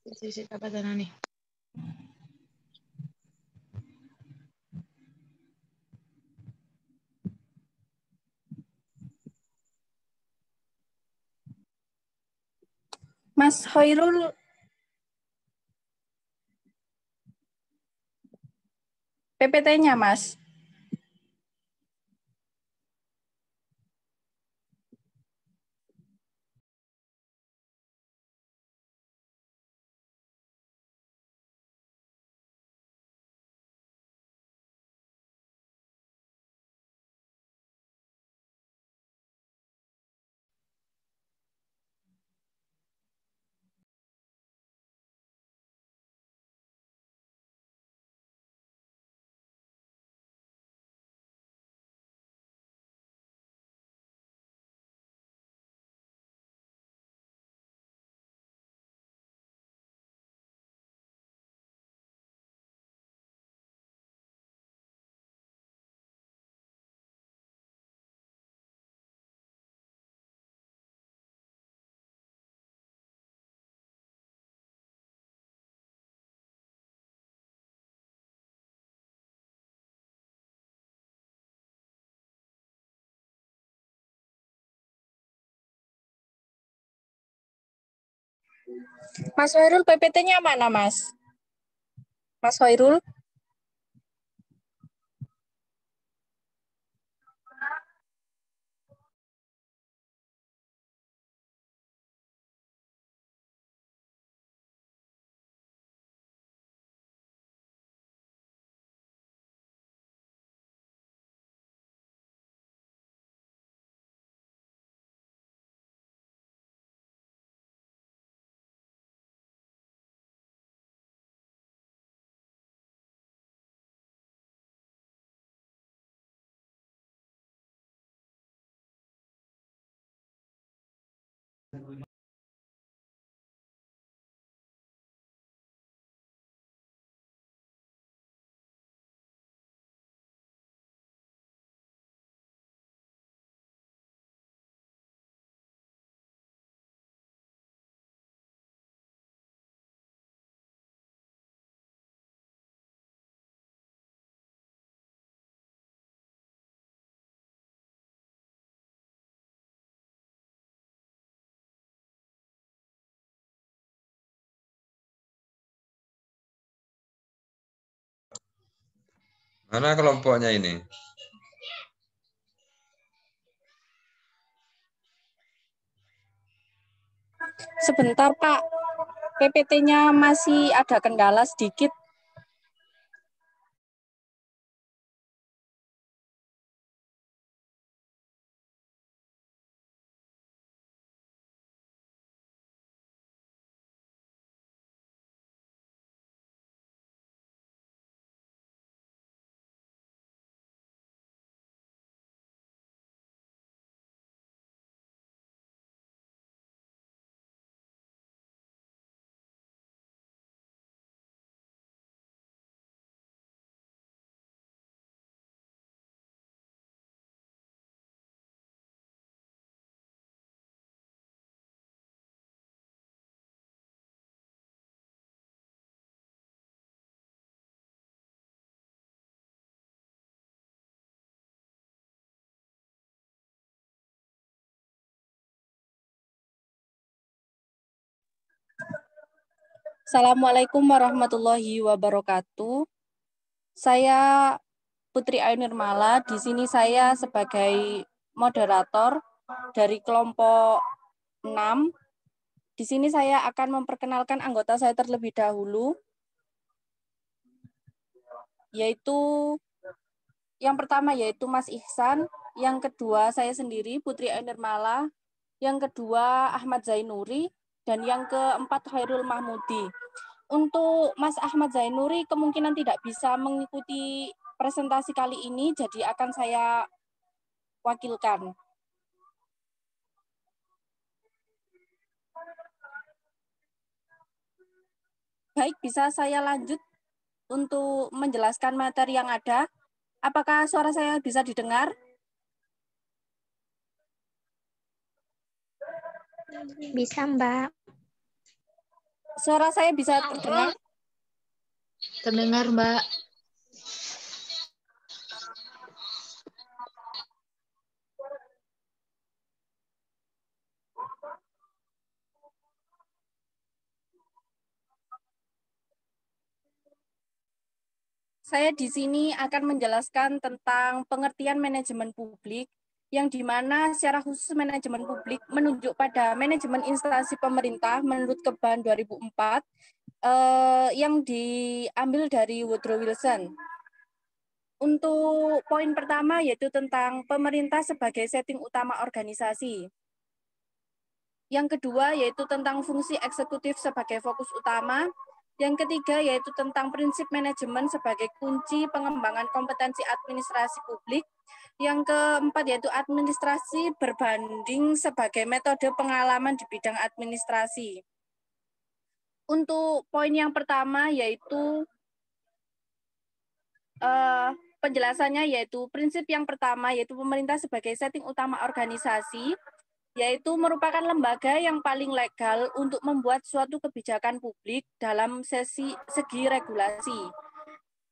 Sisi apa tanah nih? Mas Hoirul, PPT-nya Mas. Mas Hoirul, PPT-nya mana Mas? Mas Hoirul? Mana kelompoknya ini? Sebentar Pak, PPT-nya masih ada kendala sedikit. Assalamualaikum warahmatullahi wabarakatuh. Saya Putri Ayu Nirmala. Di sini saya sebagai moderator dari kelompok 6. Di sini saya akan memperkenalkan anggota saya terlebih dahulu, yaitu yang pertama yaitu Mas Ihsan, yang kedua saya sendiri Putri Ayu Nirmala, yang kedua Ahmad Zainuri, dan yang keempat Khairul Mahmudi. Untuk Mas Ahmad Zainuri kemungkinan tidak bisa mengikuti presentasi kali ini, jadi akan saya wakilkan. Baik, bisa saya lanjut untuk menjelaskan materi yang ada. Apakah suara saya bisa didengar? Bisa, Mbak. Suara saya bisa terdengar? Terdengar, Mbak. Saya di sini akan menjelaskan tentang pengertian manajemen publik, yang di mana secara khusus manajemen publik menunjuk pada manajemen instansi pemerintah menurut Keban 2004 yang diambil dari Woodrow Wilson. Untuk poin pertama yaitu tentang pemerintah sebagai setting utama organisasi. Yang kedua yaitu tentang fungsi eksekutif sebagai fokus utama. Yang ketiga yaitu tentang prinsip manajemen sebagai kunci pengembangan kompetensi administrasi publik. Yang keempat yaitu administrasi berbanding sebagai metode pengalaman di bidang administrasi. Untuk poin yang pertama yaitu penjelasannya yaitu prinsip yang pertama yaitu pemerintah sebagai setting utama organisasi, yaitu merupakan lembaga yang paling legal untuk membuat suatu kebijakan publik dalam segi regulasi.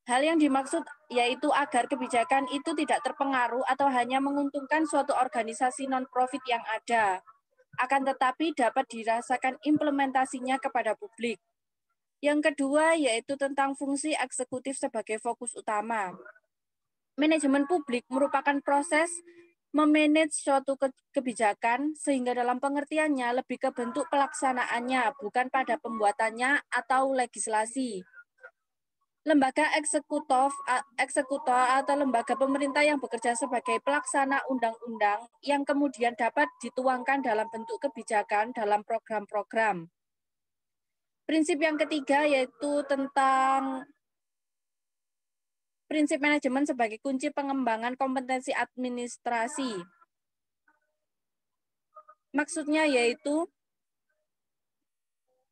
Hal yang dimaksud yaitu agar kebijakan itu tidak terpengaruh atau hanya menguntungkan suatu organisasi non-profit yang ada, akan tetapi dapat dirasakan implementasinya kepada publik. Yang kedua yaitu tentang fungsi eksekutif sebagai fokus utama. Manajemen publik merupakan proses memanage suatu kebijakan sehingga dalam pengertiannya lebih ke bentuk pelaksanaannya, bukan pada pembuatannya atau legislasi. Lembaga eksekutor atau lembaga pemerintah yang bekerja sebagai pelaksana undang-undang yang kemudian dapat dituangkan dalam bentuk kebijakan dalam program-program. Prinsip yang ketiga yaitu tentang prinsip manajemen sebagai kunci pengembangan kompetensi administrasi. Maksudnya yaitu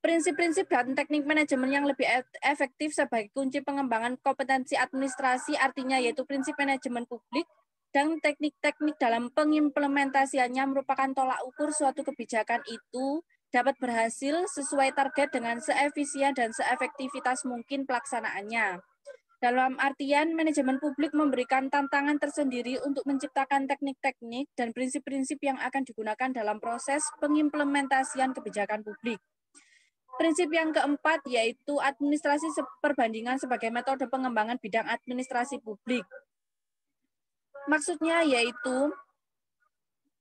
prinsip-prinsip dan teknik manajemen yang lebih efektif sebagai kunci pengembangan kompetensi administrasi, artinya yaitu prinsip manajemen publik dan teknik-teknik dalam pengimplementasiannya merupakan tolak ukur suatu kebijakan itu dapat berhasil sesuai target dengan seefisien dan seefektivitas mungkin pelaksanaannya. Dalam artian, manajemen publik memberikan tantangan tersendiri untuk menciptakan teknik-teknik dan prinsip-prinsip yang akan digunakan dalam proses pengimplementasian kebijakan publik. Prinsip yang keempat yaitu administrasi perbandingan sebagai metode pengembangan bidang administrasi publik. Maksudnya yaitu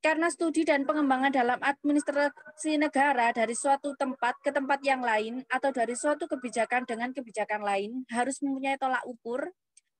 karena studi dan pengembangan dalam administrasi negara dari suatu tempat ke tempat yang lain atau dari suatu kebijakan dengan kebijakan lain harus mempunyai tolak ukur,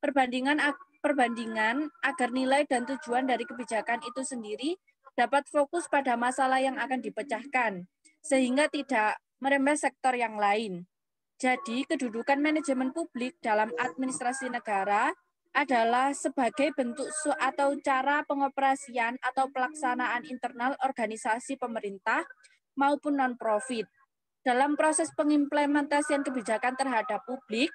perbandingan agar nilai dan tujuan dari kebijakan itu sendiri dapat fokus pada masalah yang akan dipecahkan, sehingga tidak merembes sektor yang lain. Jadi, kedudukan manajemen publik dalam administrasi negara adalah sebagai bentuk atau cara pengoperasian atau pelaksanaan internal organisasi pemerintah maupun non-profit. Dalam proses pengimplementasian kebijakan terhadap publik,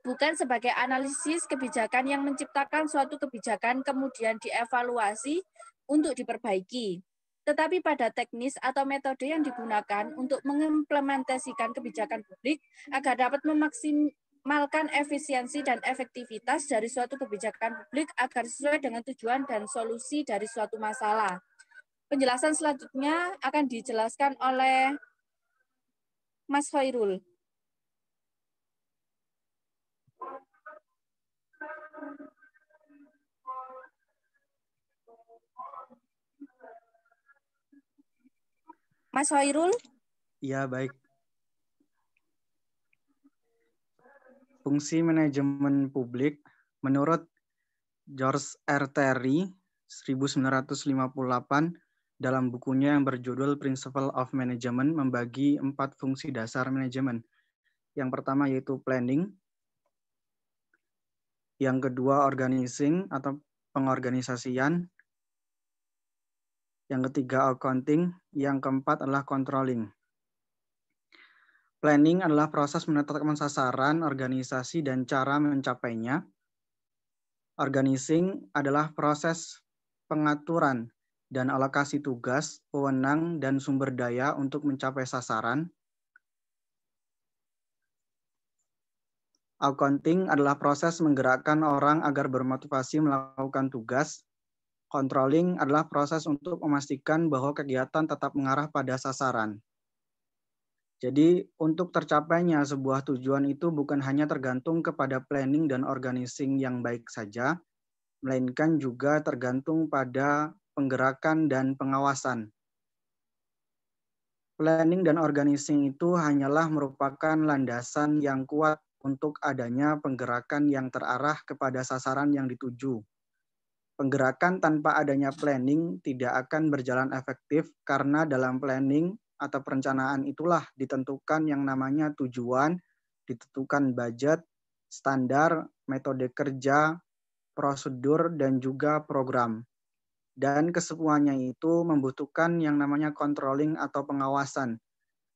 bukan sebagai analisis kebijakan yang menciptakan suatu kebijakan kemudian dievaluasi untuk diperbaiki, tetapi pada teknis atau metode yang digunakan untuk mengimplementasikan kebijakan publik agar dapat memaksimalkan efisiensi dan efektivitas dari suatu kebijakan publik agar sesuai dengan tujuan dan solusi dari suatu masalah. Penjelasan selanjutnya akan dijelaskan oleh Mas Khairul. Mas Khairul? Ya, baik. Fungsi manajemen publik menurut George R. Terry 1958 dalam bukunya yang berjudul Principle of Management membagi 4 fungsi dasar manajemen. Yang pertama yaitu planning, yang kedua organizing atau pengorganisasian, yang ketiga accounting, yang keempat adalah controlling. Planning adalah proses menetapkan sasaran, organisasi, dan cara mencapainya. Organizing adalah proses pengaturan dan alokasi tugas, wewenang, dan sumber daya untuk mencapai sasaran. Accounting adalah proses menggerakkan orang agar bermotivasi melakukan tugas. Controlling adalah proses untuk memastikan bahwa kegiatan tetap mengarah pada sasaran. Jadi, untuk tercapainya sebuah tujuan itu bukan hanya tergantung kepada planning dan organizing yang baik saja, melainkan juga tergantung pada penggerakan dan pengawasan. Planning dan organizing itu hanyalah merupakan landasan yang kuat untuk adanya penggerakan yang terarah kepada sasaran yang dituju. Penggerakan tanpa adanya planning tidak akan berjalan efektif karena dalam planning atau perencanaan itulah ditentukan yang namanya tujuan, ditentukan budget, standar, metode kerja, prosedur, dan juga program. Dan kesemuanya itu membutuhkan yang namanya controlling atau pengawasan.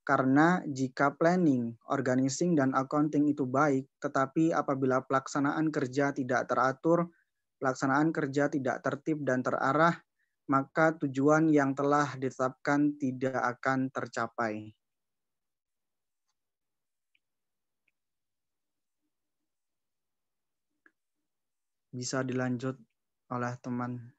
Karena jika planning, organizing, dan accounting itu baik, tetapi apabila pelaksanaan kerja tidak teratur, pelaksanaan kerja tidak tertib dan terarah, maka tujuan yang telah ditetapkan tidak akan tercapai. Bisa dilanjut oleh teman.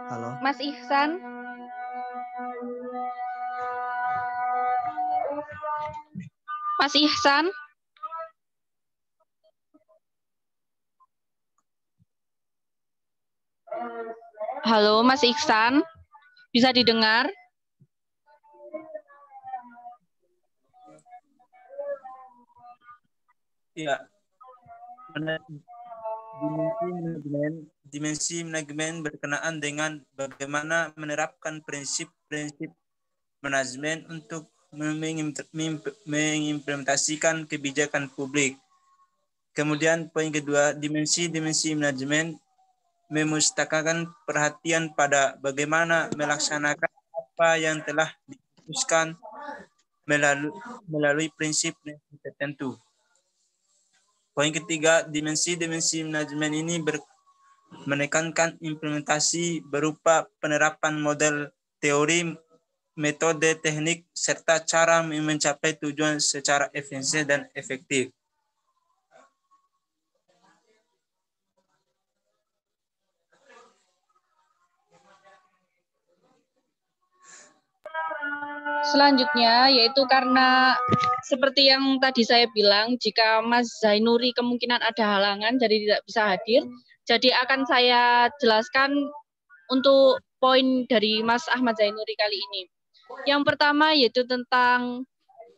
Halo. Mas Ihsan. Mas Ihsan. Halo, Mas Ihsan. Bisa didengar? Ya. Dimensi manajemen berkenaan dengan bagaimana menerapkan prinsip-prinsip manajemen untuk mengimplementasikan kebijakan publik. Kemudian poin kedua, dimensi manajemen memustakkan perhatian pada bagaimana melaksanakan apa yang telah diputuskan melalui prinsip tertentu. Poin ketiga, dimensi manajemen ini menekankan implementasi berupa penerapan model teori, metode, teknik, serta cara mencapai tujuan secara efisien dan efektif. Selanjutnya, yaitu karena seperti yang tadi saya bilang, jika Mas Zainuri kemungkinan ada halangan jadi tidak bisa hadir, jadi akan saya jelaskan untuk poin dari Mas Ahmad Zainuri kali ini. Yang pertama yaitu tentang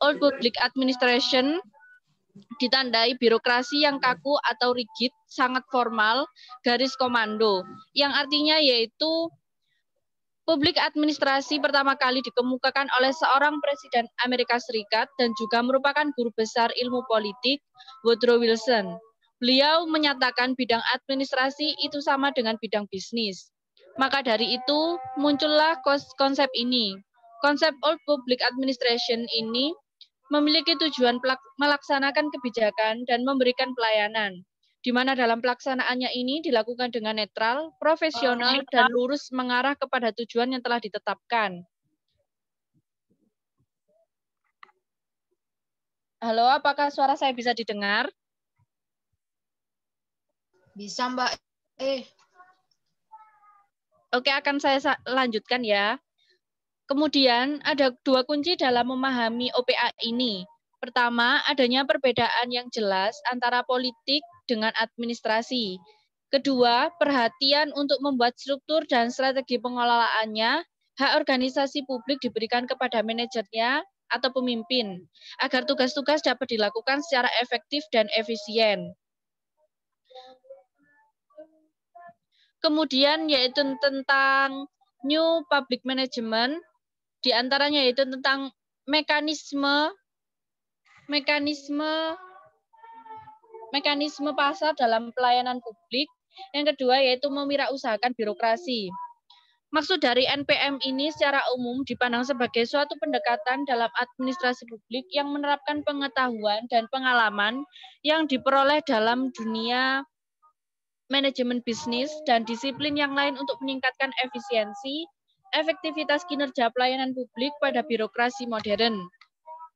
Old Public Administration, ditandai birokrasi yang kaku atau rigid, sangat formal, garis komando, yang artinya yaitu publik administrasi pertama kali dikemukakan oleh seorang Presiden Amerika Serikat dan juga merupakan guru besar ilmu politik, Woodrow Wilson. Beliau menyatakan bidang administrasi itu sama dengan bidang bisnis. Maka dari itu muncullah konsep ini. Konsep Old Public Administration ini memiliki tujuan melaksanakan kebijakan dan memberikan pelayanan, di mana dalam pelaksanaannya ini dilakukan dengan netral, profesional, dan lurus mengarah kepada tujuan yang telah ditetapkan. Halo, apakah suara saya bisa didengar? Bisa, Mbak. Oke, akan saya lanjutkan ya. Kemudian ada dua kunci dalam memahami OPA ini. Pertama, adanya perbedaan yang jelas antara politik dengan administrasi. Kedua, perhatian untuk membuat struktur dan strategi pengelolaannya. Hak organisasi publik diberikan kepada manajernya atau pemimpin, agar tugas-tugas dapat dilakukan secara efektif dan efisien. Kemudian yaitu tentang New Public Management, di antaranya yaitu tentang mekanisme pasar dalam pelayanan publik. Yang kedua yaitu mewirausahakan birokrasi. Maksud dari NPM ini secara umum dipandang sebagai suatu pendekatan dalam administrasi publik yang menerapkan pengetahuan dan pengalaman yang diperoleh dalam dunia manajemen bisnis dan disiplin yang lain untuk meningkatkan efisiensi, efektivitas kinerja pelayanan publik pada birokrasi modern.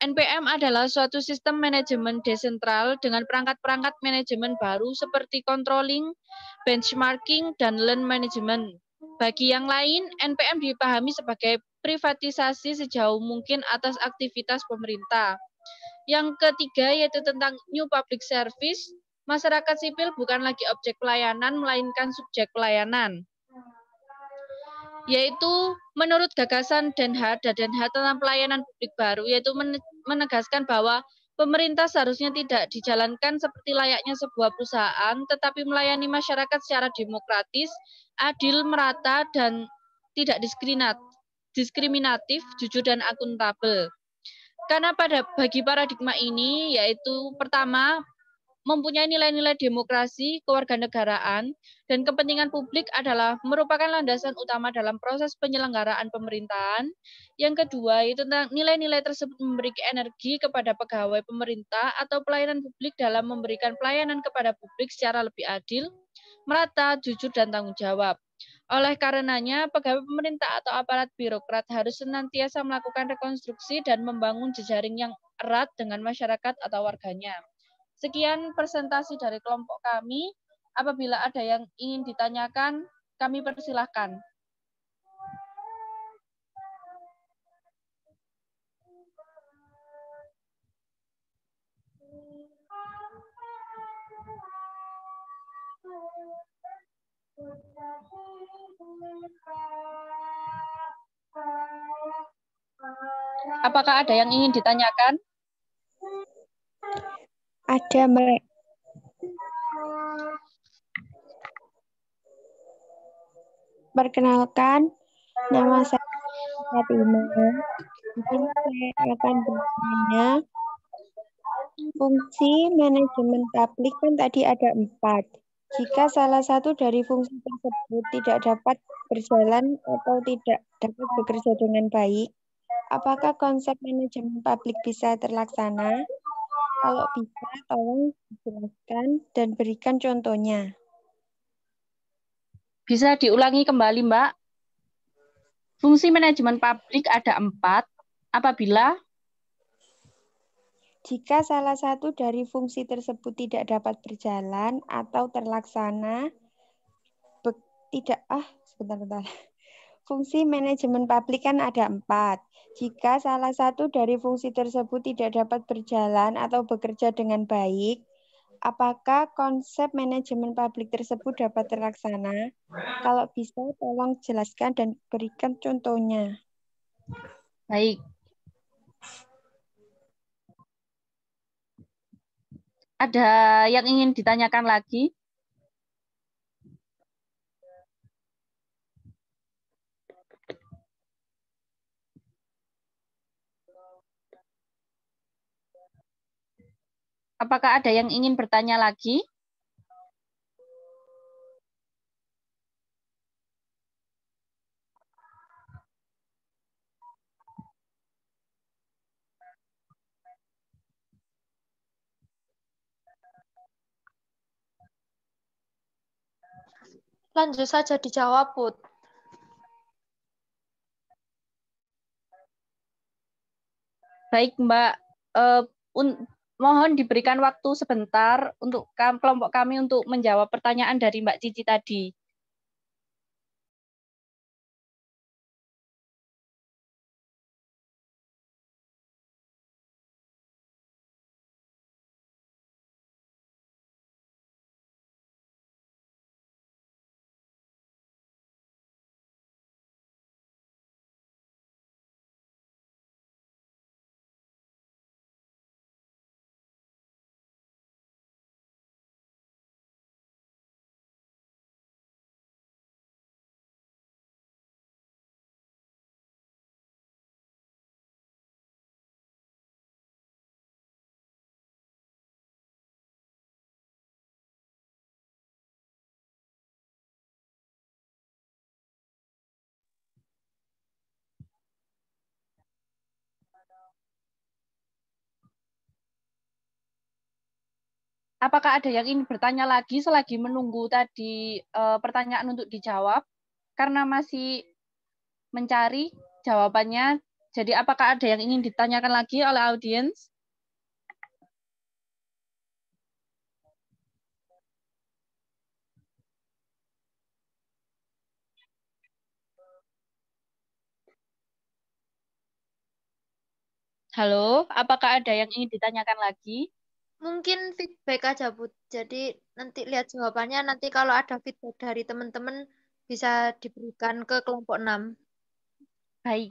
NPM adalah suatu sistem manajemen desentral dengan perangkat-perangkat manajemen baru seperti controlling, benchmarking, dan lean management. Bagi yang lain, NPM dipahami sebagai privatisasi sejauh mungkin atas aktivitas pemerintah. Yang ketiga yaitu tentang new public service. Masyarakat sipil bukan lagi objek pelayanan, melainkan subjek pelayanan. Yaitu menurut gagasan Den Haag tentang pelayanan publik baru, yaitu menegaskan bahwa pemerintah seharusnya tidak dijalankan seperti layaknya sebuah perusahaan, tetapi melayani masyarakat secara demokratis, adil, merata, dan tidak diskriminatif, jujur, dan akuntabel. Karena bagi paradigma ini, yaitu pertama, mempunyai nilai-nilai demokrasi, kewarganegaraan, dan kepentingan publik adalah merupakan landasan utama dalam proses penyelenggaraan pemerintahan. Yang kedua, itu tentang nilai-nilai tersebut memberikan energi kepada pegawai pemerintah atau pelayanan publik dalam memberikan pelayanan kepada publik secara lebih adil, merata, jujur, dan tanggung jawab. Oleh karenanya, pegawai pemerintah atau aparat birokrat harus senantiasa melakukan rekonstruksi dan membangun jejaring yang erat dengan masyarakat atau warganya. Sekian presentasi dari kelompok kami. Apabila ada yang ingin ditanyakan, kami persilahkan. Apakah ada yang ingin ditanyakan? Ada, Mbak. Perkenalkan, nama saya Fatima. Mungkin saya akan bertanya, fungsi manajemen publik kan tadi ada 4. Jika salah satu dari fungsi tersebut tidak dapat berjalan atau tidak dapat bekerja dengan baik, apakah konsep manajemen publik bisa terlaksana? Kalau bisa, tolong dijelaskan dan berikan contohnya. Bisa diulangi kembali, Mbak. Fungsi manajemen publik ada 4. Apabila jika salah satu dari fungsi tersebut tidak dapat berjalan atau terlaksana, sebentar. Fungsi manajemen publik kan ada 4. Jika salah satu dari fungsi tersebut tidak dapat berjalan atau bekerja dengan baik, apakah konsep manajemen publik tersebut dapat terlaksana? Kalau bisa, tolong jelaskan dan berikan contohnya. baik. Ada yang ingin ditanyakan lagi? Apakah ada yang ingin bertanya lagi? Lanjut saja dijawab, Put. Baik, Mbak. Mohon diberikan waktu sebentar untuk kelompok kami untuk menjawab pertanyaan dari Mbak Cici tadi. Apakah ada yang ingin bertanya lagi selagi menunggu tadi pertanyaan untuk dijawab? Karena masih mencari jawabannya. Jadi apakah ada yang ingin ditanyakan lagi oleh audiens? Halo, apakah ada yang ingin ditanyakan lagi? Mungkin feedback aja, Bu. Jadi nanti lihat jawabannya, nanti kalau ada feedback dari teman-teman bisa diberikan ke kelompok 6. Baik.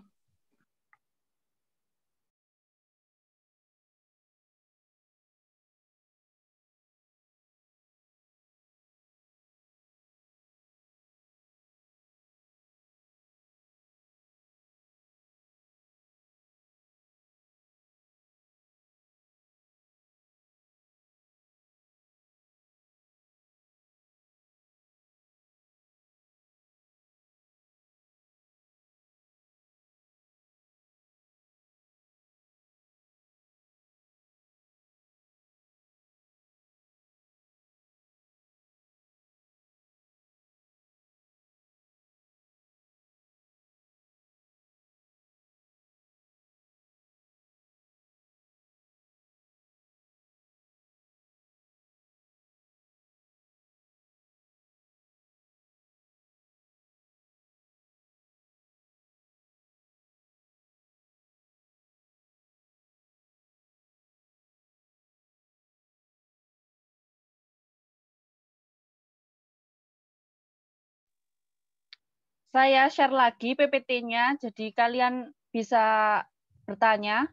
Saya share lagi PPT-nya, jadi kalian bisa bertanya.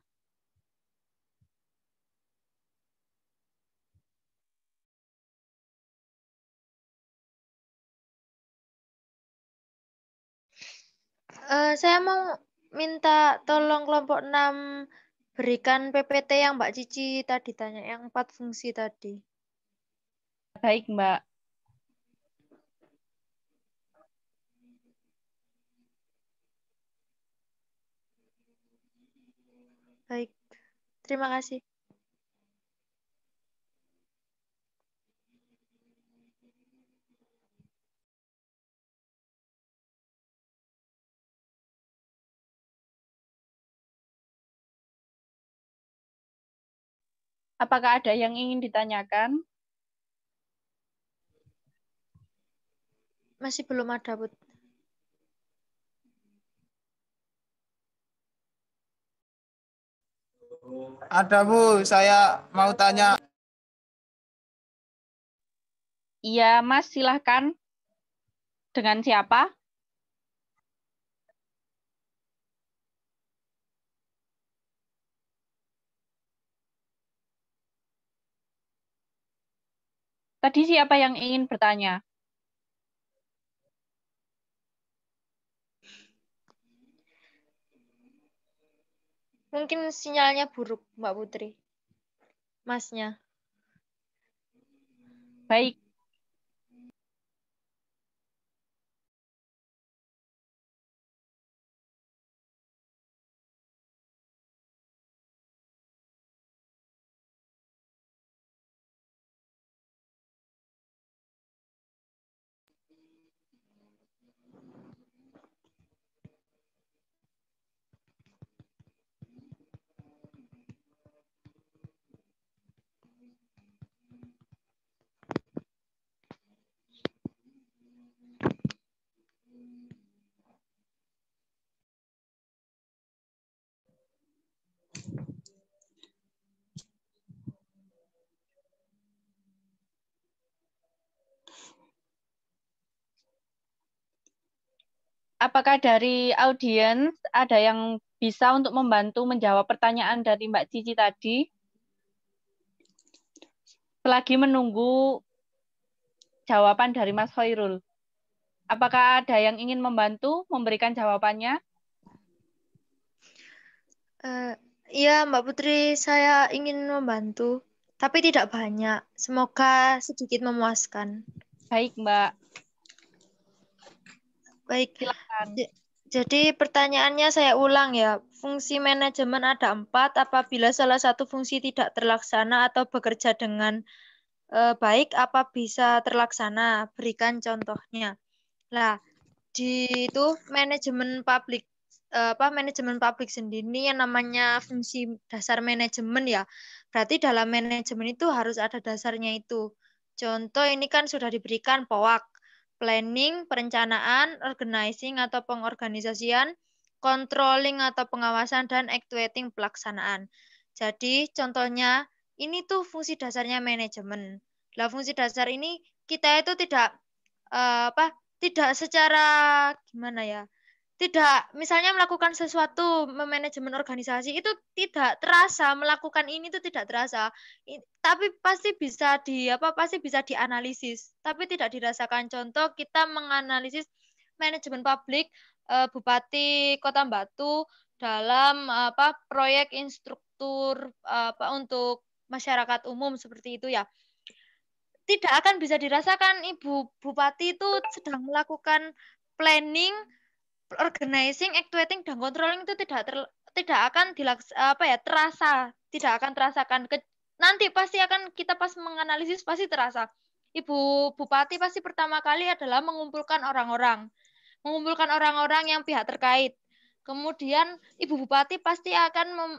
Saya mau minta tolong kelompok 6 berikan PPT yang Mbak Cici tadi tanya, yang 4 fungsi tadi. Baik, Mbak. Baik, terima kasih. Apakah ada yang ingin ditanyakan? Masih belum ada, Bu. Ada, Bu. Saya mau tanya. Iya, Mas, silahkan. Dengan siapa? Tadi siapa yang ingin bertanya? Mungkin sinyalnya buruk, Mbak Putri. Masnya. Baik. Apakah dari audiens ada yang bisa untuk membantu menjawab pertanyaan dari Mbak Cici tadi? Selagi menunggu jawaban dari Mas Hoirul. Apakah ada yang ingin membantu memberikan jawabannya? Iya, Mbak Putri, saya ingin membantu, tapi tidak banyak. Semoga sedikit memuaskan. Baik, Mbak. Baik. Silakan. Jadi pertanyaannya saya ulang ya. Fungsi manajemen ada 4 apabila salah satu fungsi tidak terlaksana atau bekerja dengan baik apa bisa terlaksana? Berikan contohnya. Nah, di itu manajemen publik manajemen publik sendiri yang namanya fungsi dasar manajemen ya. Berarti dalam manajemen itu harus ada dasarnya itu. Contoh ini kan sudah diberikan POAK, planning, perencanaan, organizing atau pengorganisasian, controlling atau pengawasan, dan actuating pelaksanaan. Jadi contohnya ini tuh fungsi dasarnya manajemen. Lah fungsi dasar ini kita itu tidak secara gimana ya? Tidak misalnya melakukan sesuatu memanajemen organisasi itu tidak terasa melakukan ini itu tidak terasa. Tapi pasti bisa pasti bisa dianalisis, tapi tidak dirasakan. Contoh kita menganalisis manajemen publik Bupati Kota Batu dalam proyek instruktur untuk masyarakat umum seperti itu ya. Tidak akan bisa dirasakan Ibu Bupati itu sedang melakukan planning, organizing, actuating, dan controlling itu tidak akan terasa, tidak akan terasakan. Nanti pasti akan kita pas menganalisis pasti terasa. Ibu Bupati pasti pertama kali adalah mengumpulkan orang-orang yang pihak terkait. Kemudian Ibu Bupati pasti akan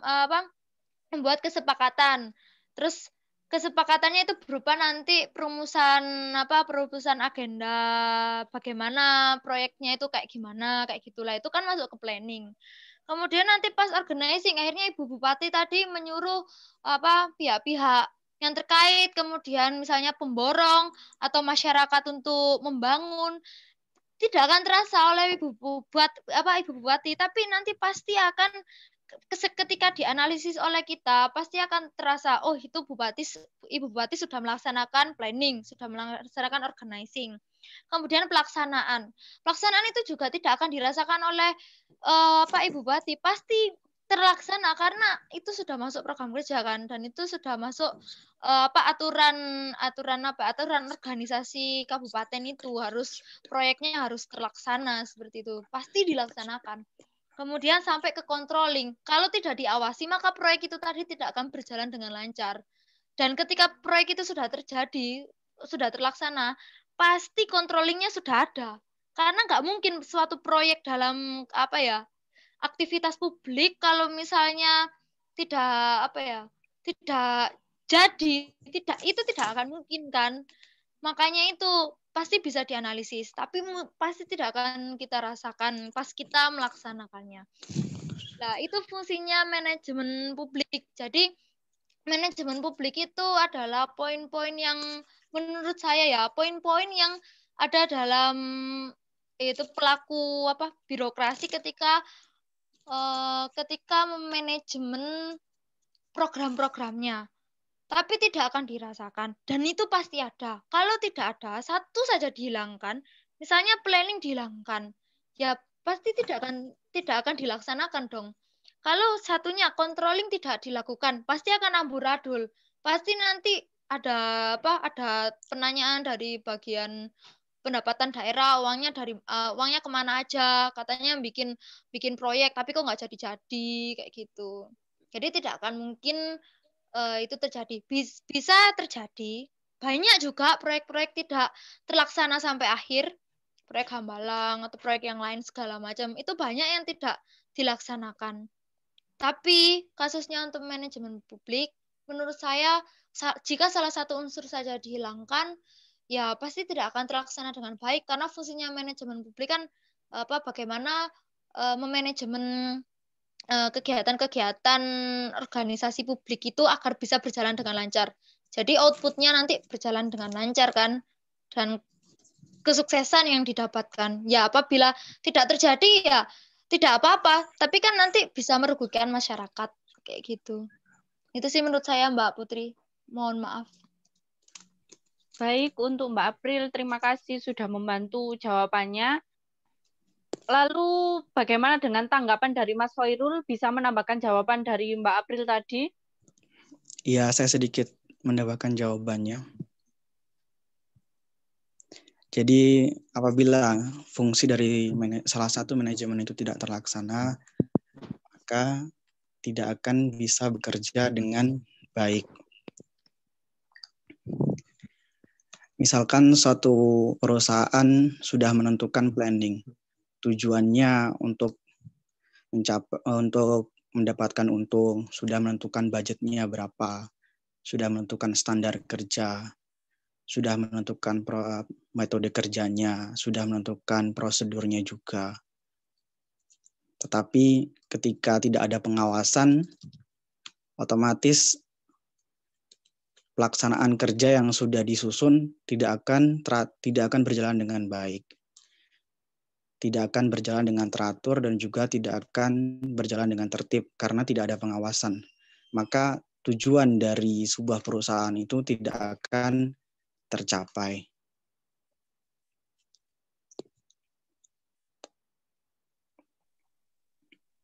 membuat kesepakatan. Terus kesepakatannya itu berupa nanti perumusan agenda bagaimana proyeknya itu kayak gimana, kayak gitulah. Itu kan masuk ke planning. Kemudian nanti pas organizing akhirnya Ibu Bupati tadi menyuruh pihak-pihak yang terkait, kemudian misalnya pemborong atau masyarakat untuk membangun. Tidak akan terasa oleh Ibu Bupati, tapi nanti pasti akan ketika dianalisis oleh kita pasti akan terasa, oh itu Ibu Bupati sudah melaksanakan planning, sudah melaksanakan organizing. Kemudian pelaksanaan itu juga tidak akan dirasakan oleh Ibu Bupati, pasti terlaksana karena itu sudah masuk program kerja kan, dan itu sudah masuk aturan organisasi kabupaten itu proyeknya harus terlaksana seperti itu, pasti dilaksanakan. Kemudian sampai ke controlling. Kalau tidak diawasi, maka proyek itu tadi tidak akan berjalan dengan lancar. Dan ketika proyek itu sudah terjadi, sudah terlaksana, pasti controllingnya sudah ada. Karena nggak mungkin suatu proyek dalam aktivitas publik kalau misalnya tidak jadi, itu tidak akan mungkin kan. Makanya itu pasti bisa dianalisis, tapi pasti tidak akan kita rasakan pas kita melaksanakannya. Nah, itu fungsinya manajemen publik. Jadi, manajemen publik itu adalah poin-poin yang menurut saya ya, poin-poin yang ada dalam itu pelaku birokrasi ketika memanajemen program-programnya. Tapi tidak akan dirasakan. Dan itu pasti ada. Kalau tidak ada, satu saja dihilangkan, misalnya planning dihilangkan, ya pasti tidak akan dilaksanakan dong. Kalau satunya controlling tidak dilakukan, pasti akan amburadul. Pasti nanti ada penanyaan dari bagian pendapatan daerah, uangnya kemana aja, katanya bikin proyek, tapi kok nggak jadi-jadi kayak gitu. Jadi tidak akan mungkin itu terjadi. Bisa terjadi. Banyak juga proyek-proyek tidak terlaksana sampai akhir. Proyek Hambalang atau proyek yang lain segala macam. Itu banyak yang tidak dilaksanakan. Tapi kasusnya untuk manajemen publik, menurut saya jika salah satu unsur saja dihilangkan, ya pasti tidak akan terlaksana dengan baik. Karena fungsinya manajemen publik kan bagaimana memanajemen kegiatan-kegiatan organisasi publik itu agar bisa berjalan dengan lancar. Jadi outputnya nanti berjalan dengan lancar kan, dan kesuksesan yang didapatkan. Ya apabila tidak terjadi ya tidak apa-apa, tapi kan nanti bisa merugikan masyarakat kayak gitu. Itu sih menurut saya Mbak Putri. Mohon maaf. Baik, untuk Mbak April, terima kasih sudah membantu jawabannya. Lalu bagaimana dengan tanggapan dari Mas Hoirul? Bisa menambahkan jawaban dari Mbak April tadi? Iya, saya sedikit menambahkan jawabannya. Jadi apabila fungsi dari salah satu manajemen itu tidak terlaksana, maka tidak akan bisa bekerja dengan baik. Misalkan suatu perusahaan sudah menentukan planning, tujuannya untuk mendapatkan untung, sudah menentukan budgetnya berapa, sudah menentukan standar kerja, sudah menentukan metode kerjanya, sudah menentukan prosedurnya juga. Tetapi ketika tidak ada pengawasan, otomatis pelaksanaan kerja yang sudah disusun tidak akan berjalan dengan baik. Tidak akan berjalan dengan teratur dan juga tidak akan berjalan dengan tertib karena tidak ada pengawasan. Maka tujuan dari sebuah perusahaan itu tidak akan tercapai.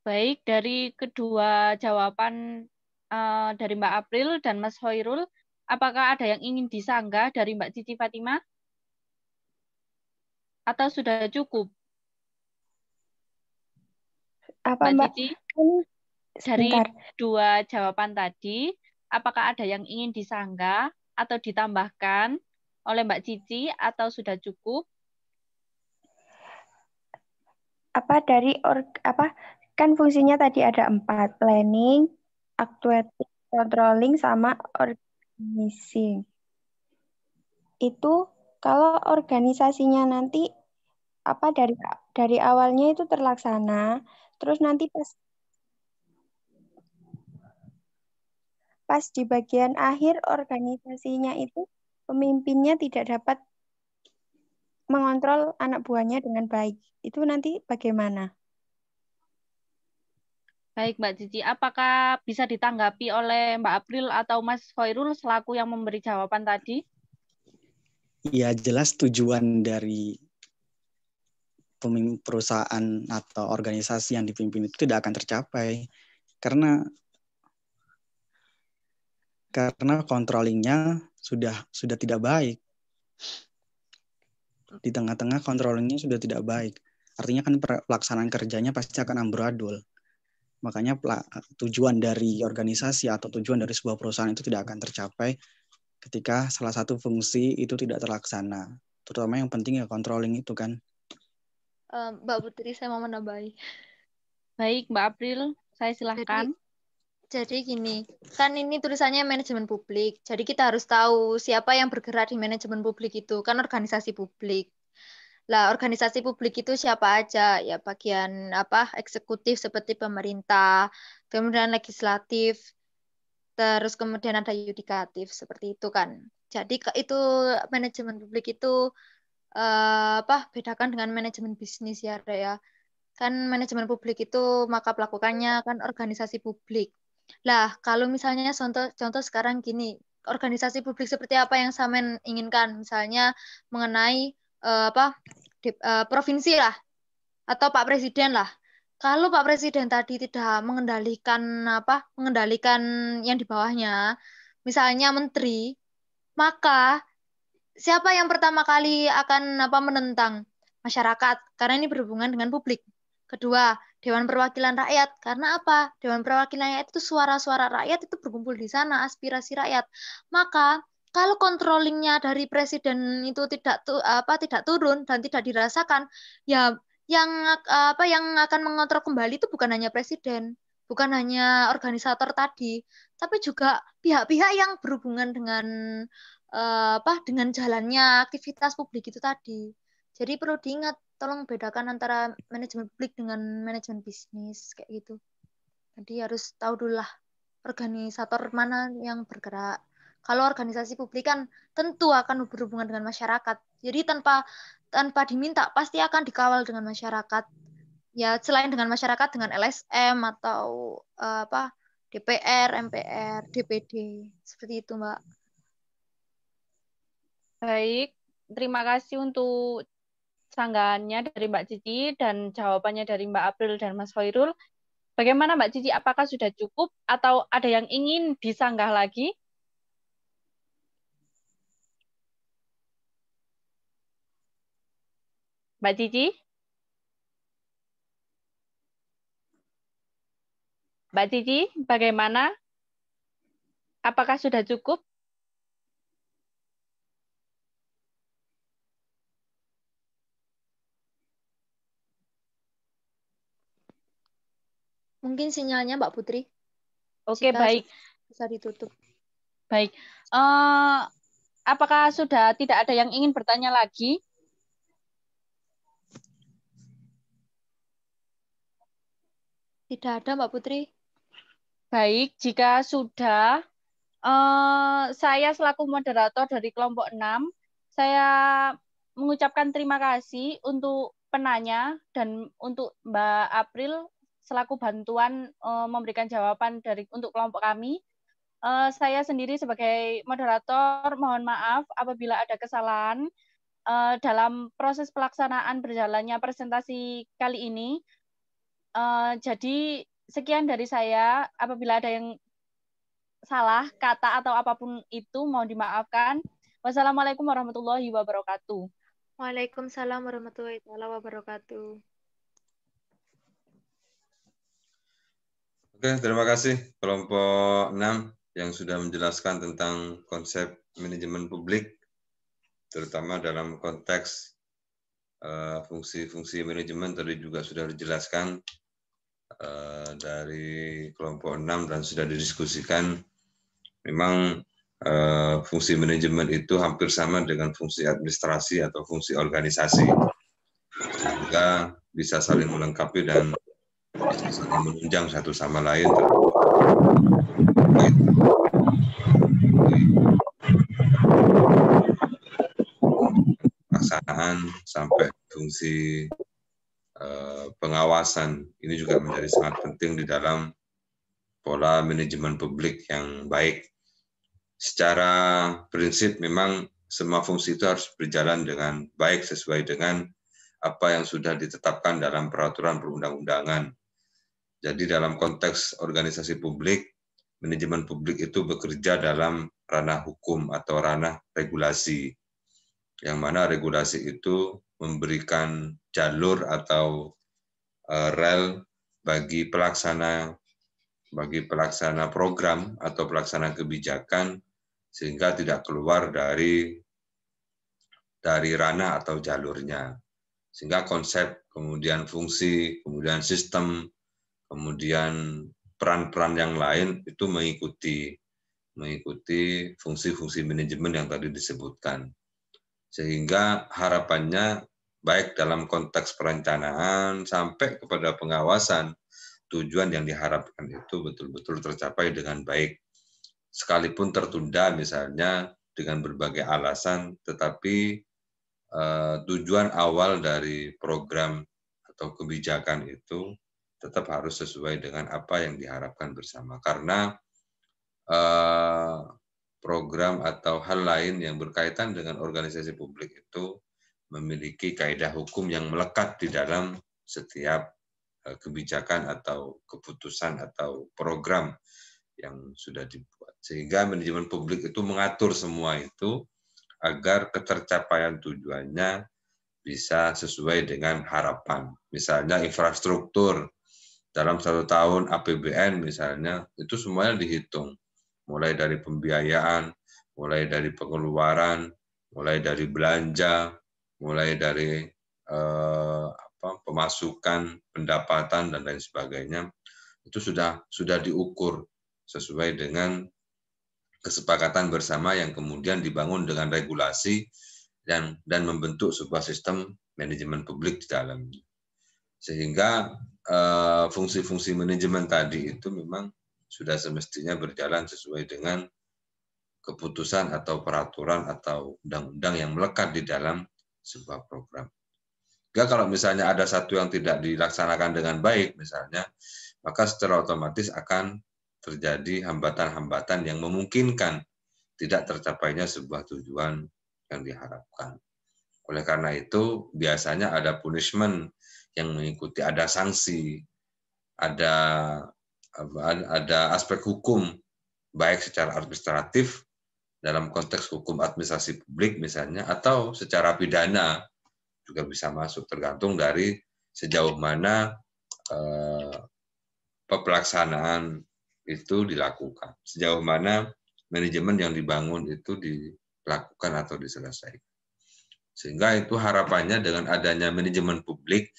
Baik, dari kedua jawaban dari Mbak April dan Mas Hoirul, apakah ada yang ingin disanggah dari Mbak Cici Fatimah? Atau sudah cukup? Apa Mbak Mbak? Cici, dari Sebentar. dua jawaban tadi, apakah ada yang ingin disanggah atau ditambahkan oleh Mbak Cici atau sudah cukup? Kan fungsinya tadi ada 4, planning, actuating, controlling, sama organizing. Itu kalau organisasinya nanti dari awalnya itu terlaksana, terus nanti pas di bagian akhir organisasinya itu pemimpinnya tidak dapat mengontrol anak buahnya dengan baik. Itu nanti bagaimana? Baik, Mbak Cici. Apakah bisa ditanggapi oleh Mbak April atau Mas Hoirul selaku yang memberi jawaban tadi? Ya, jelas tujuan dari perusahaan atau organisasi yang dipimpin itu tidak akan tercapai karena controllingnya sudah tidak baik. Di tengah-tengah controllingnya sudah tidak baik. Artinya kan pelaksanaan kerjanya pasti akan amburadul. Makanya tujuan dari organisasi atau tujuan dari sebuah perusahaan itu tidak akan tercapai ketika salah satu fungsi itu tidak terlaksana. Terutama yang penting ya controlling itu kan. Mbak Putri, saya mau menambahi. Baik, Mbak April, saya silahkan. Jadi gini, kan ini tulisannya manajemen publik. Jadi kita harus tahu siapa yang bergerak di manajemen publik itu, kan organisasi publik. Lah, organisasi publik itu siapa aja? Ya bagian eksekutif seperti pemerintah, kemudian legislatif, terus kemudian ada yudikatif seperti itu kan. Jadi itu manajemen publik itu bedakan dengan manajemen bisnis ya, Rek, ya. Kan manajemen publik itu maka pelakukannya kan organisasi publik. Lah, kalau misalnya contoh sekarang gini, organisasi publik seperti apa yang Samen inginkan? Misalnya mengenai provinsi lah atau Pak Presiden lah. Kalau Pak Presiden tadi tidak mengendalikan yang di bawahnya, misalnya menteri, maka siapa yang pertama kali akan menentang? Masyarakat, karena ini berhubungan dengan publik. Kedua, Dewan Perwakilan Rakyat. Karena apa? Dewan Perwakilan Rakyat itu suara-suara rakyat itu berkumpul di sana, aspirasi rakyat. Maka kalau controllingnya dari presiden itu tidak turun dan tidak dirasakan, ya yang akan mengontrol kembali itu bukan hanya presiden, bukan hanya organisator tadi, tapi juga pihak-pihak yang berhubungan dengan jalannya aktivitas publik itu tadi. Jadi perlu diingat, tolong bedakan antara manajemen publik dengan manajemen bisnis kayak gitu. Jadi harus tahu dulu lah organisator mana yang bergerak. Kalau organisasi publik kan tentu akan berhubungan dengan masyarakat. Jadi tanpa diminta pasti akan dikawal dengan masyarakat. Ya selain dengan masyarakat dengan LSM atau DPR, MPR, DPD seperti itu, Mbak. Baik, terima kasih untuk sanggahannya dari Mbak Cici dan jawabannya dari Mbak April dan Mas Hoirul. Bagaimana Mbak Cici, apakah sudah cukup atau ada yang ingin disanggah lagi? Mbak Cici? Mbak Cici, bagaimana? Apakah sudah cukup? Mungkin sinyalnya Mbak Putri. Oke, Jika baik. bisa ditutup. Baik. Apakah sudah tidak ada yang ingin bertanya lagi? Tidak ada, Mbak Putri. Baik, jika sudah, saya selaku moderator dari kelompok 6, saya mengucapkan terima kasih untuk penanya dan untuk Mbak April selaku bantuan memberikan jawaban untuk kelompok kami. Saya sendiri sebagai moderator mohon maaf apabila ada kesalahan dalam proses pelaksanaan berjalannya presentasi kali ini. Jadi sekian dari saya. Apabila ada yang salah kata atau apapun itu mohon dimaafkan. Wassalamualaikum warahmatullahi wabarakatuh. Waalaikumsalam warahmatullahi wabarakatuh. Oke, terima kasih kelompok 6 yang sudah menjelaskan tentang konsep manajemen publik, terutama dalam konteks fungsi-fungsi manajemen tadi juga sudah dijelaskan dari kelompok 6 dan sudah didiskusikan. Memang fungsi manajemen itu hampir sama dengan fungsi administrasi atau fungsi organisasi, sehingga bisa saling melengkapi dan bisa saling menunjang satu sama lain. Pelaksanaan sampai fungsi pengawasan ini juga menjadi sangat penting di dalam pola manajemen publik yang baik. Secara prinsip memang semua fungsi itu harus berjalan dengan baik sesuai dengan apa yang sudah ditetapkan dalam peraturan perundang-undangan. Jadi dalam konteks organisasi publik, manajemen publik itu bekerja dalam ranah hukum atau ranah regulasi, yang mana regulasi itu memberikan jalur atau rel bagi pelaksana program atau pelaksana kebijakan sehingga tidak keluar dari ranah atau jalurnya. Sehingga konsep, kemudian fungsi, kemudian sistem, kemudian peran-peran yang lain itu mengikuti fungsi-fungsi manajemen yang tadi disebutkan. Sehingga harapannya baik dalam konteks perencanaan sampai kepada pengawasan, tujuan yang diharapkan itu betul-betul tercapai dengan baik. Sekalipun tertunda misalnya dengan berbagai alasan, tetapi tujuan awal dari program atau kebijakan itu tetap harus sesuai dengan apa yang diharapkan bersama. Karena program atau hal lain yang berkaitan dengan organisasi publik itu memiliki kaidah hukum yang melekat di dalam setiap kebijakan atau keputusan atau program yang sudah dibuat. Sehingga manajemen publik itu mengatur semua itu agar ketercapaian tujuannya bisa sesuai dengan harapan. Misalnya infrastruktur, dalam 1 tahun APBN misalnya, itu semuanya dihitung. Mulai dari pembiayaan, mulai dari pengeluaran, mulai dari belanja, mulai dari pemasukan, pendapatan, dan lain sebagainya. Itu sudah diukur sesuai dengan kesepakatan bersama yang kemudian dibangun dengan regulasi dan membentuk sebuah sistem manajemen publik di dalamnya. Sehingga fungsi-fungsi manajemen tadi itu memang sudah semestinya berjalan sesuai dengan keputusan atau peraturan atau undang-undang yang melekat di dalam sebuah program. Jika kalau misalnya ada satu yang tidak dilaksanakan dengan baik misalnya, maka secara otomatis akan terjadi hambatan-hambatan yang memungkinkan tidak tercapainya sebuah tujuan yang diharapkan. Oleh karena itu, biasanya ada punishment yang mengikuti, ada sanksi, ada aspek hukum, baik secara administratif dalam konteks hukum administrasi publik misalnya, atau secara pidana juga bisa masuk, tergantung dari sejauh mana pelaksanaan itu dilakukan, sejauh mana manajemen yang dibangun itu dilakukan atau diselesaikan. Sehingga itu harapannya dengan adanya manajemen publik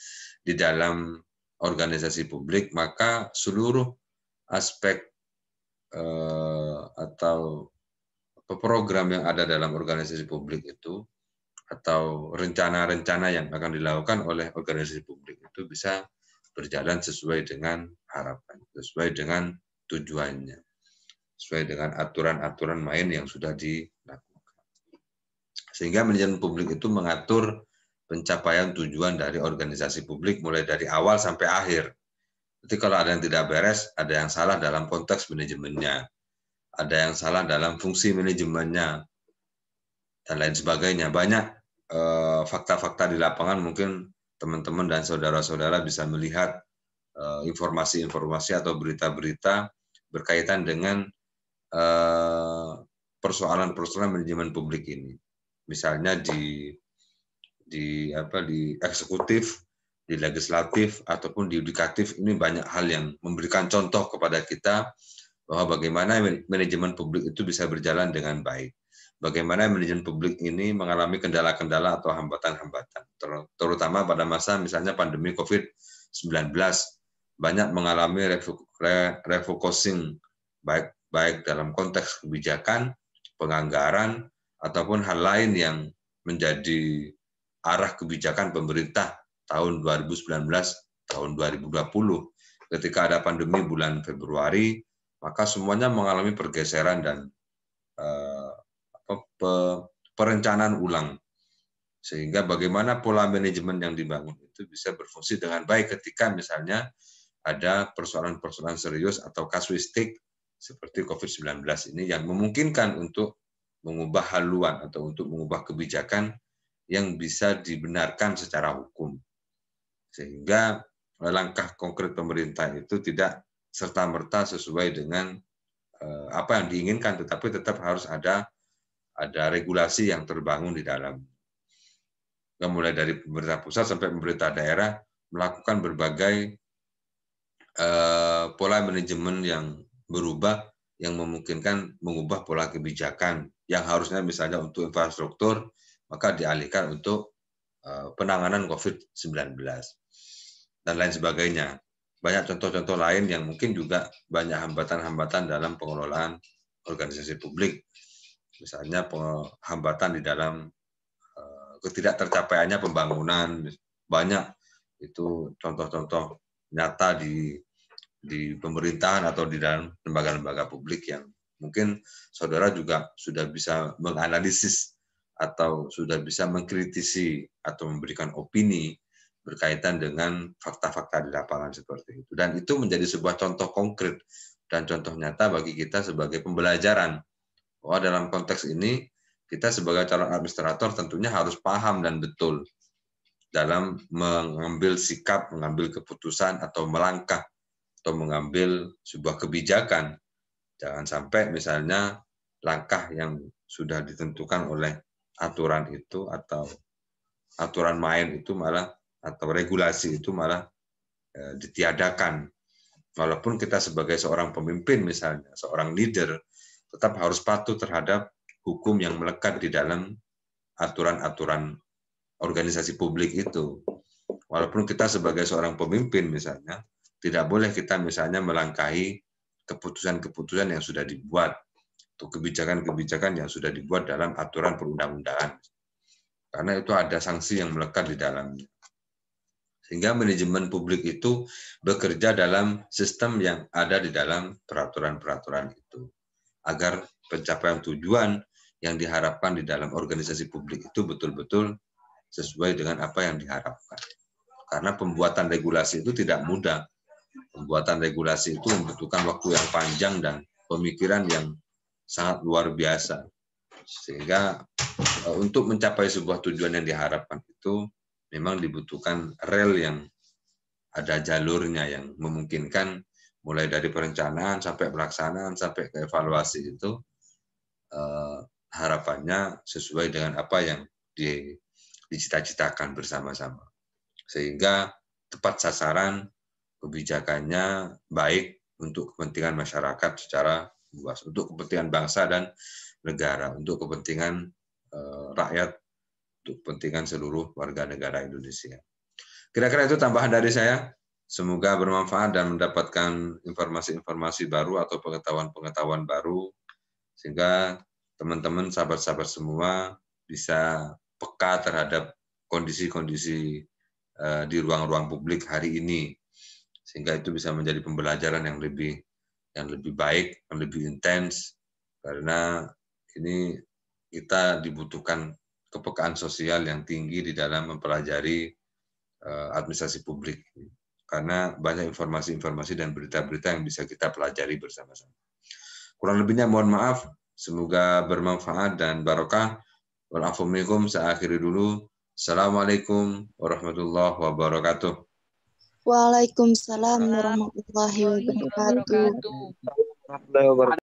di dalam organisasi publik, maka seluruh aspek atau program yang ada dalam organisasi publik itu atau rencana-rencana yang akan dilakukan oleh organisasi publik itu bisa berjalan sesuai dengan harapan, sesuai dengan tujuannya, sesuai dengan aturan-aturan main yang sudah dilakukan. Sehingga manajemen publik itu mengatur pencapaian tujuan dari organisasi publik mulai dari awal sampai akhir. Jadi kalau ada yang tidak beres, ada yang salah dalam konteks manajemennya, ada yang salah dalam fungsi manajemennya, dan lain sebagainya. Banyak fakta-fakta di lapangan, mungkin teman-teman dan saudara-saudara bisa melihat informasi-informasi atau berita-berita berkaitan dengan persoalan-persoalan manajemen publik ini. Misalnya di eksekutif, di legislatif, ataupun di yudikatif, ini banyak hal yang memberikan contoh kepada kita bahwa bagaimana manajemen publik itu bisa berjalan dengan baik. Bagaimana manajemen publik ini mengalami kendala-kendala atau hambatan-hambatan, terutama pada masa misalnya pandemi COVID-19, banyak mengalami refocusing, baik dalam konteks kebijakan, penganggaran, ataupun hal lain yang menjadi arah kebijakan pemerintah tahun 2019, tahun 2020. Ketika ada pandemi bulan Februari, maka semuanya mengalami pergeseran dan perencanaan ulang. Sehingga bagaimana pola manajemen yang dibangun itu bisa berfungsi dengan baik ketika misalnya ada persoalan-persoalan serius atau kasuistik seperti COVID-19 ini yang memungkinkan untuk mengubah haluan atau untuk mengubah kebijakan yang bisa dibenarkan secara hukum. Sehingga langkah konkret pemerintah itu tidak serta-merta sesuai dengan apa yang diinginkan, tetapi tetap harus ada regulasi yang terbangun di dalam. Mulai dari pemerintah pusat sampai pemerintah daerah melakukan berbagai pola manajemen yang berubah, yang memungkinkan mengubah pola kebijakan yang harusnya misalnya untuk infrastruktur, maka dialihkan untuk penanganan COVID-19 dan lain sebagainya. Banyak contoh-contoh lain yang mungkin juga banyak hambatan-hambatan dalam pengelolaan organisasi publik. Misalnya hambatan di dalam ketidaktercapaiannya pembangunan, banyak itu contoh-contoh nyata di pemerintahan atau di dalam lembaga-lembaga publik yang mungkin saudara juga sudah bisa menganalisis atau sudah bisa mengkritisi atau memberikan opini berkaitan dengan fakta-fakta di lapangan seperti itu. Dan itu menjadi sebuah contoh konkret dan contoh nyata bagi kita sebagai pembelajaran bahwa dalam konteks ini kita sebagai calon administrator tentunya harus paham dan betul dalam mengambil sikap, mengambil keputusan atau melangkah atau mengambil sebuah kebijakan. Jangan sampai misalnya langkah yang sudah ditentukan oleh aturan itu atau aturan main itu malah atau regulasi itu malah ditiadakan. Walaupun kita sebagai seorang pemimpin misalnya, seorang leader, tetap harus patuh terhadap hukum yang melekat di dalam aturan-aturan organisasi publik itu. Walaupun kita sebagai seorang pemimpin misalnya, tidak boleh kita misalnya melangkahi keputusan-keputusan yang sudah dibuat atau kebijakan-kebijakan yang sudah dibuat dalam aturan perundang-undangan. Karena itu ada sanksi yang melekat di dalamnya. Sehingga manajemen publik itu bekerja dalam sistem yang ada di dalam peraturan-peraturan itu. Agar pencapaian tujuan yang diharapkan di dalam organisasi publik itu betul-betul sesuai dengan apa yang diharapkan. Karena pembuatan regulasi itu tidak mudah. Pembuatan regulasi itu membutuhkan waktu yang panjang dan pemikiran yang sangat luar biasa. Sehingga untuk mencapai sebuah tujuan yang diharapkan itu memang dibutuhkan rel yang ada jalurnya yang memungkinkan mulai dari perencanaan sampai pelaksanaan sampai ke evaluasi itu harapannya sesuai dengan apa yang dicita-citakan bersama-sama. Sehingga tepat sasaran, kebijakannya baik untuk kepentingan masyarakat secara luas, untuk kepentingan bangsa dan negara, untuk kepentingan rakyat, untuk kepentingan seluruh warga negara Indonesia. Kira-kira itu tambahan dari saya. semoga bermanfaat dan mendapatkan informasi-informasi baru atau pengetahuan-pengetahuan baru, sehingga teman-teman, sahabat-sahabat semua bisa peka terhadap kondisi-kondisi di ruang-ruang publik hari ini, sehingga itu bisa menjadi pembelajaran yang lebih baik, yang lebih intens, karena ini kita dibutuhkan kepekaan sosial yang tinggi di dalam mempelajari administrasi publik, karena banyak informasi-informasi dan berita-berita yang bisa kita pelajari bersama-sama. Kurang lebihnya mohon maaf, semoga bermanfaat dan barokah. Walafu minkum, saya akhiri dulu. Assalamualaikum warahmatullahi wabarakatuh. Waalaikumsalam warahmatullahi wabarakatuh.